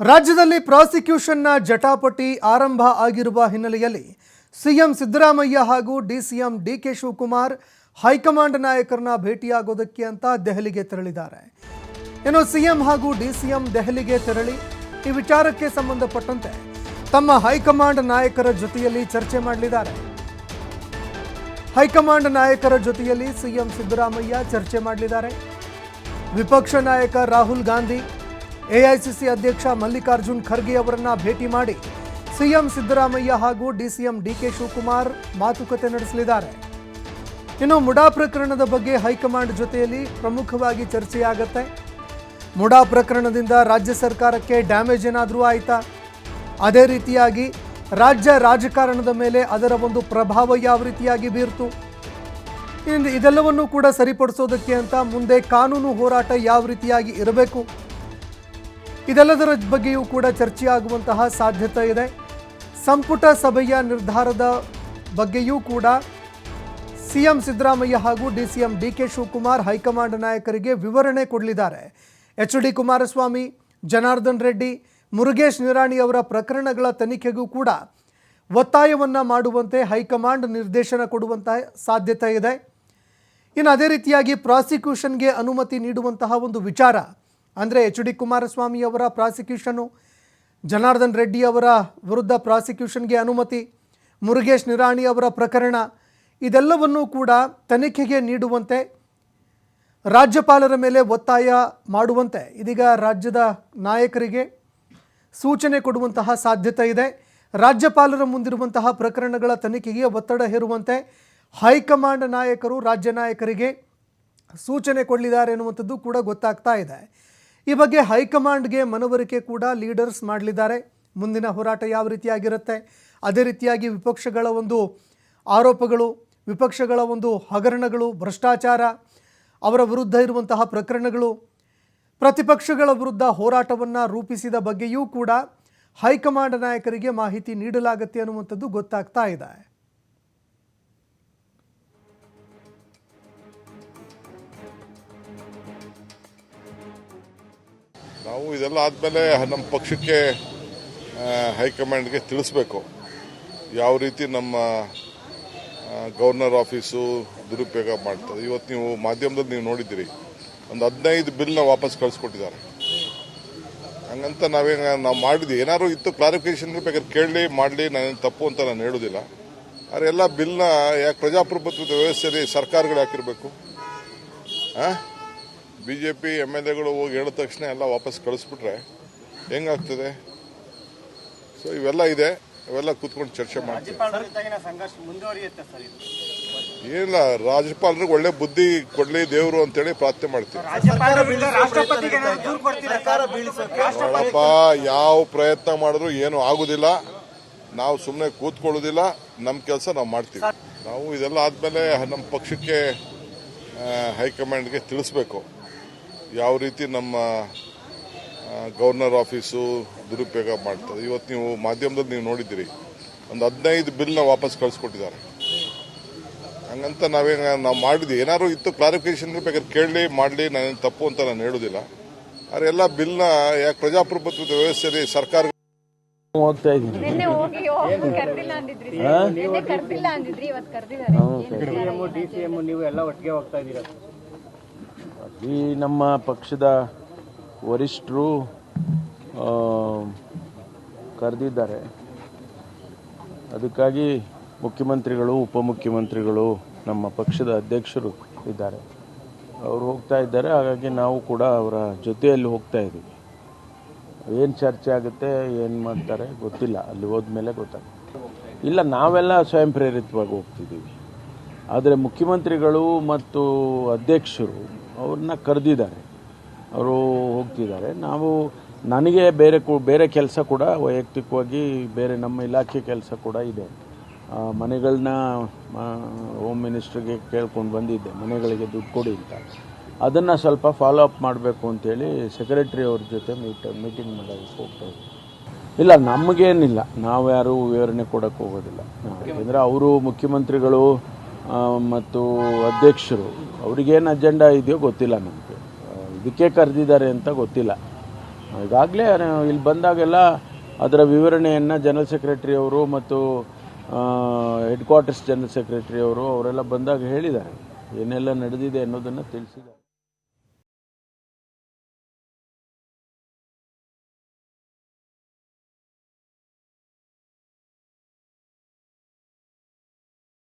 ರಾಜ್ಯದಲ್ಲಿ ಪ್ರಾಸಿಕ್ಯೂಷನ್ನ ಜಟಾಪಟಿ ಆರಂಭ ಆಗಿರುವ ಹಿನ್ನೆಲೆಯಲ್ಲಿ ಸಿಎಂ ಸಿದ್ದರಾಮಯ್ಯ ಹಾಗೂ ಡಿಸಿಎಂ ಡಿಕೆ ಶಿವಕುಮಾರ್ ಹೈಕಮಾಂಡ್ ನಾಯಕರನ್ನ ಭೇಟಿಯಾಗೋದಕ್ಕೆ ಅಂತ ದೆಹಲಿಗೆ ತೆರಳಿದ್ದಾರೆ. ಇನ್ನು ಸಿಎಂ ಹಾಗೂ ಡಿಸಿಎಂ ದೆಹಲಿಗೆ ತೆರಳಿ ಈ ವಿಚಾರಕ್ಕೆ ಸಂಬಂಧಪಟ್ಟಂತೆ ತಮ್ಮ ಹೈಕಮಾಂಡ್ ನಾಯಕರ ಜೊತೆಯಲ್ಲಿ ಚರ್ಚೆ ಮಾಡಲಿದ್ದಾರೆ. ಹೈಕಮಾಂಡ್ ನಾಯಕರ ಜೊತೆಯಲ್ಲಿ ಸಿಎಂ ಸಿದ್ದರಾಮಯ್ಯ ಚರ್ಚೆ ಮಾಡಲಿದ್ದಾರೆ. ವಿಪಕ್ಷ ನಾಯಕ ರಾಹುಲ್ ಗಾಂಧಿ, ಎಐಸಿಸಿ ಅಧ್ಯಕ್ಷ ಮಲ್ಲಿಕಾರ್ಜುನ್ ಖರ್ಗೆ ಅವರನ್ನ ಭೇಟಿ ಮಾಡಿ ಸಿಎಂ ಸಿದ್ದರಾಮಯ್ಯ ಹಾಗೂ ಡಿಸಿಎಂ ಡಿಕೆ ಶಿವಕುಮಾರ್ ಮಾತುಕತೆ ನಡೆಸಲಿದ್ದಾರೆ. ಇನ್ನು ಮುಡಾ ಪ್ರಕರಣದ ಬಗ್ಗೆ ಹೈಕಮಾಂಡ್ ಜೊತೆಯಲ್ಲಿ ಪ್ರಮುಖವಾಗಿ ಚರ್ಚೆಯಾಗುತ್ತೆ. ಮುಡಾ ಪ್ರಕರಣದಿಂದ ರಾಜ್ಯ ಸರ್ಕಾರಕ್ಕೆ ಡ್ಯಾಮೇಜ್ ಏನಾದರೂ ಆಯಿತಾ, ಅದೇ ರೀತಿಯಾಗಿ ರಾಜ್ಯ ರಾಜಕಾರಣದ ಮೇಲೆ ಅದರ ಒಂದು ಪ್ರಭಾವ ಯಾವ ರೀತಿಯಾಗಿ ಬೀರ್ತು, ಇದೆಲ್ಲವನ್ನೂ ಕೂಡ ಸರಿಪಡಿಸೋದಕ್ಕೆ ಅಂತ ಮುಂದೆ ಕಾನೂನು ಹೋರಾಟ ಯಾವ ರೀತಿಯಾಗಿ ಇರಬೇಕು, ಇದೆಲ್ಲದರ ಬಗ್ಗೆಯೂ ಕೂಡ ಚರ್ಚೆಯಾಗುವಂತಹ ಸಾಧ್ಯತೆ ಇದೆ. ಸಂಪುಟ ಸಭೆಯ ನಿರ್ಧಾರದ ಬಗ್ಗೆಯೂ ಕೂಡ ಸಿಎಂ ಸಿದ್ದರಾಮಯ್ಯ ಹಾಗೂ ಡಿಸಿಎಂ ಡಿಕೆ ಶಿವಕುಮಾರ್ ಹೈಕಮಾಂಡ್ ನಾಯಕರಿಗೆ ವಿವರಣೆ ಕೊಡಲಿದ್ದಾರೆ. ಎಚ್.ಡಿ. ಕುಮಾರಸ್ವಾಮಿ, ಜನಾರ್ದನ್ ರೆಡ್ಡಿ, ಮುರುಗೇಶ್ ನಿರಾಣಿ ಅವರ ಪ್ರಕರಣಗಳ ತನಿಖೆಗೂ ಕೂಡ ಒತ್ತಾಯವನ್ನು ಮಾಡುವಂತೆ ಹೈಕಮಾಂಡ್ ನಿರ್ದೇಶನ ಕೊಡುವಂತಹ ಸಾಧ್ಯತೆ ಇದೆ. ಇನ್ನು ಅದೇ ರೀತಿಯಾಗಿ ಪ್ರಾಸಿಕ್ಯೂಷನ್ಗೆ ಅನುಮತಿ ನೀಡುವಂತಹ ಒಂದು ವಿಚಾರ ಅಂದರೆ ಎಚ್.ಡಿ. ಕುಮಾರಸ್ವಾಮಿ ಅವರ ಪ್ರಾಸಿಕ್ಯೂಷನ್ನು, ಜನಾರ್ದನ್ ರೆಡ್ಡಿ ಅವರ ವಿರುದ್ಧ ಪ್ರಾಸಿಕ್ಯೂಷನ್ಗೆ ಅನುಮತಿ, ಮುರುಗೇಶ್ ನಿರಾಣಿ ಅವರ ಪ್ರಕರಣ, ಇದೆಲ್ಲವನ್ನೂ ಕೂಡ ತನಿಖೆಗೆ ನೀಡುವಂತೆ ರಾಜ್ಯಪಾಲರ ಮೇಲೆ ಒತ್ತಾಯ ಮಾಡುವಂತೆ ಇದೀಗ ರಾಜ್ಯದ ನಾಯಕರಿಗೆ ಸೂಚನೆ ಕೊಡುವಂತಹ ಸಾಧ್ಯತೆ ಇದೆ. ರಾಜ್ಯಪಾಲರ ಮುಂದಿರುವಂತಹ ಪ್ರಕರಣಗಳ ತನಿಖೆಗೆ ಒತ್ತಡ ಹೇರುವಂತೆ ಹೈಕಮಾಂಡ್ ನಾಯಕರು ರಾಜ್ಯ ನಾಯಕರಿಗೆ ಸೂಚನೆ ಕೊಡಲಿದ್ದಾರೆ ಎನ್ನುವಂಥದ್ದು ಕೂಡ ಗೊತ್ತಾಗ್ತಾ ಇದೆ. ಈ ಬಗ್ಗೆ ಹೈಕಮಾಂಡ್ಗೆ ಮನವರಿಕೆ ಕೂಡ ಲೀಡರ್ಸ್ ಮಾಡಲಿದ್ದಾರೆ. ಮುಂದಿನ ಹೋರಾಟ ಯಾವ ರೀತಿಯಾಗಿರುತ್ತೆ, ಅದೇ ರೀತಿಯಾಗಿ ವಿಪಕ್ಷಗಳ ಒಂದು ಆರೋಪಗಳು, ವಿಪಕ್ಷಗಳ ಒಂದು ಹಗರಣಗಳು, ಭ್ರಷ್ಟಾಚಾರ, ಅವರ ವಿರುದ್ಧ ಇರುವಂತಹ ಪ್ರಕರಣಗಳು, ಪ್ರತಿಪಕ್ಷಗಳ ವಿರುದ್ಧ ಹೋರಾಟವನ್ನು ರೂಪಿಸಿದ ಬಗ್ಗೆಯೂ ಕೂಡ ಹೈಕಮಾಂಡ್ ನಾಯಕರಿಗೆ ಮಾಹಿತಿ ನೀಡಲಾಗುತ್ತೆ ಅನ್ನುವಂಥದ್ದು ಗೊತ್ತಾಗ್ತಾ ಇದೆ. ನಾವು ಇದೆಲ್ಲ ಆದಮೇಲೆ ನಮ್ಮ ಪಕ್ಷಕ್ಕೆ ಹೈಕಮಾಂಡ್ಗೆ ತಿಳಿಸ್ಬೇಕು ಯಾವ ರೀತಿ ನಮ್ಮ ಗವರ್ನರ್ ಆಫೀಸು ದುರುಪಯೋಗ ಮಾಡ್ತದೆ. ಇವತ್ತು ನೀವು ಮಾಧ್ಯಮದಲ್ಲಿ ನೀವು ನೋಡಿದ್ದೀರಿ, ಒಂದು 15 ಬಿಲ್ನ ವಾಪಸ್ ಕಳಿಸ್ಕೊಟ್ಟಿದ್ದಾರೆ. ಹಂಗಂತ ನಾವು ಮಾಡಿದ್ವಿ, ಏನಾದ್ರು ಇತ್ತು ಕ್ಲಾರಿಫಿಕೇಶನ್ ಬೇಕಾದ್ರೆ ಕೇಳಲಿ ಮಾಡಲಿ, ನಾನೇನು ತಪ್ಪು ಅಂತ ನಾನು ಹೇಳೋದಿಲ್ಲ. ಆದರೆ ಎಲ್ಲ ಬಿಲ್ನ ಯಾಕೆ ಪ್ರಜಾಪ್ರಭುತ್ವದ ವ್ಯವಸ್ಥೆಯಲ್ಲಿ ಸರ್ಕಾರಗಳು ಯಾಕಿರಬೇಕು? ಬಿಜೆಪಿ MLAಗಳು ಹೋಗಿ ಹೇಳಿದ ತಕ್ಷಣ ಎಲ್ಲ ವಾಪಸ್ ಕಳಿಸ್ಬಿಟ್ರೆ ಹೆಂಗಾಗ್ತದೆ? ಸೊ ಇವೆಲ್ಲ ಇದೆ, ಇವೆಲ್ಲ ಕೂತ್ಕೊಂಡು ಚರ್ಚೆ ಮಾಡ್ತೀವಿ. ಏನಿಲ್ಲ, ರಾಜ್ಯಪಾಲರಿಗೆ ಒಳ್ಳೆ ಬುದ್ಧಿ ಕೊಡ್ಲಿ ದೇವರು ಅಂತೇಳಿ ಪ್ರಾರ್ಥನೆ ಮಾಡ್ತೀವಿ. ನೋಡಪ್ಪ, ಯಾವ ಪ್ರಯತ್ನ ಮಾಡಿದ್ರು ಏನು ಆಗುದಿಲ್ಲ. ನಾವು ಸುಮ್ಮನೆ ಕೂತ್ಕೊಳ್ಳೋದಿಲ್ಲ, ನಮ್ಮ ಕೆಲಸ ನಾವು ಮಾಡ್ತೀವಿ. ನಾವು ಇದೆಲ್ಲ ಆದಮೇಲೆ ನಮ್ಮ ಪಕ್ಷಕ್ಕೆ ಹೈಕಮಾಂಡ್ಗೆ ತಿಳಿಸ್ಬೇಕು ಯಾವ ರೀತಿ ನಮ್ಮ ಗವರ್ನರ್ ಆಫೀಸು ದುರುಪಯೋಗ ಮಾಡ್ತದೆ. ಇವತ್ತು ನೀವು ಮಾಧ್ಯಮದಲ್ಲಿ ನೀವು ನೋಡಿದ್ದೀರಿ, ಒಂದು 15 ಬಿಲ್ನ ವಾಪಸ್ ಕಳಿಸ್ಕೊಟ್ಟಿದ್ದಾರೆ. ಹಂಗಂತ ನಾವು ಮಾಡಿದ್ವಿ, ಏನಾದ್ರು ಇತ್ತು ಕ್ಲಾರಿಫಿಕೇಶನ್ ಬೇಕಾದ್ರೆ ಕೇಳಲಿ ಮಾಡಲಿ, ನಾನೇನು ತಪ್ಪು ಅಂತ ನಾನು ಹೇಳೋದಿಲ್ಲ. ಆದರೆ ಎಲ್ಲ ಬಿಲ್ನ ಯಾಕೆ ಪ್ರಜಾಪ್ರಭುತ್ವದ ವ್ಯವಸ್ಥೆಯಲ್ಲಿ ಸರ್ಕಾರ ಹೋಗ್ತಾ ಇದ್ದೀನಿ. ಈ ನಮ್ಮ ಪಕ್ಷದ ವರಿಷ್ಠರು ಕರೆದಿದ್ದಾರೆ. ಅದಕ್ಕಾಗಿ ಮುಖ್ಯಮಂತ್ರಿಗಳು, ಉಪಮುಖ್ಯಮಂತ್ರಿಗಳು, ನಮ್ಮ ಪಕ್ಷದ ಅಧ್ಯಕ್ಷರು ಇದ್ದಾರೆ, ಅವರು ಹೋಗ್ತಾ ಇದ್ದಾರೆ. ಹಾಗಾಗಿ ನಾವು ಕೂಡ ಅವರ ಜೊತೆಯಲ್ಲಿ ಹೋಗ್ತಾ ಇದ್ದೀವಿ. ಏನು ಚರ್ಚೆ ಆಗುತ್ತೆ, ಏನು ಮಾಡ್ತಾರೆ ಗೊತ್ತಿಲ್ಲ, ಅಲ್ಲಿ ಹೋದ್ಮೇಲೆ ಗೊತ್ತಾಗುತ್ತೆ. ಇಲ್ಲ, ನಾವೆಲ್ಲ ಸ್ವಯಂ ಪ್ರೇರಿತವಾಗಿ ಹೋಗ್ತಿದ್ದೀವಿ. ಆದರೆ ಮುಖ್ಯಮಂತ್ರಿಗಳು ಮತ್ತು ಅಧ್ಯಕ್ಷರು ಅವ್ರನ್ನ ಕರೆದಿದ್ದಾರೆ, ಅವರು ಹೋಗ್ತಿದ್ದಾರೆ. ನನಗೆ ಬೇರೆ ಕೆಲಸ ಕೂಡ ವೈಯಕ್ತಿಕವಾಗಿ ಬೇರೆ ನಮ್ಮ ಇಲಾಖೆ ಕೆಲಸ ಕೂಡ ಇದೆ. ಮನೆಗಳನ್ನ ಹೋಮ್ ಮಿನಿಸ್ಟ್ರಿಗೆ ಕೇಳ್ಕೊಂಡು ಬಂದಿದ್ದೆ, ಮನೆಗಳಿಗೆ ದುಡ್ಡು ಕೊಡಿ ಅಂತ. ಅದನ್ನು ಸ್ವಲ್ಪ ಫಾಲೋ ಅಪ್ ಮಾಡಬೇಕು ಅಂತೇಳಿ ಸೆಕ್ರೆಟರಿ ಅವ್ರ ಜೊತೆ ಮೀಟಿಂಗ್ ಮಾಡೋದಕ್ಕೆ ಹೋಗ್ತಾ ಇದ್ದೀವಿ. ಇಲ್ಲ, ನಮಗೇನಿಲ್ಲ, ನಾವು ಯಾರೂ ವಿವರಣೆ ಕೊಡೋಕ್ಕೆ ಹೋಗೋದಿಲ್ಲ. ಯಾಕೆಂದರೆ ಅವರು ಮುಖ್ಯಮಂತ್ರಿಗಳು ಮತ್ತು ಅಧ್ಯಕ್ಷರು ಅವ್ರಿಗೇನು ಅಜೆಂಡಾ ಇದೆಯೋ ಗೊತ್ತಿಲ್ಲ ನಮಗೆ. ಇದಕ್ಕೆ ಕರೆದಿದ್ದಾರೆ ಅಂತ ಗೊತ್ತಿಲ್ಲ. ಈಗಾಗಲೇ ಇಲ್ಲಿ ಬಂದಾಗೆಲ್ಲ ಅದರ ವಿವರಣೆಯನ್ನು ಜನರಲ್ ಸೆಕ್ರೆಟರಿ ಅವರು ಮತ್ತು ಹೆಡ್ ಕ್ವಾರ್ಟರ್ಸ್ ಜನರಲ್ ಸೆಕ್ರೆಟರಿ ಅವರು ಅವರೆಲ್ಲ ಬಂದಾಗ ಹೇಳಿದ್ದಾರೆ, ಏನೆಲ್ಲ ನಡೆದಿದೆ ಅನ್ನೋದನ್ನು ತಿಳಿಸಿದ್ದಾರೆ.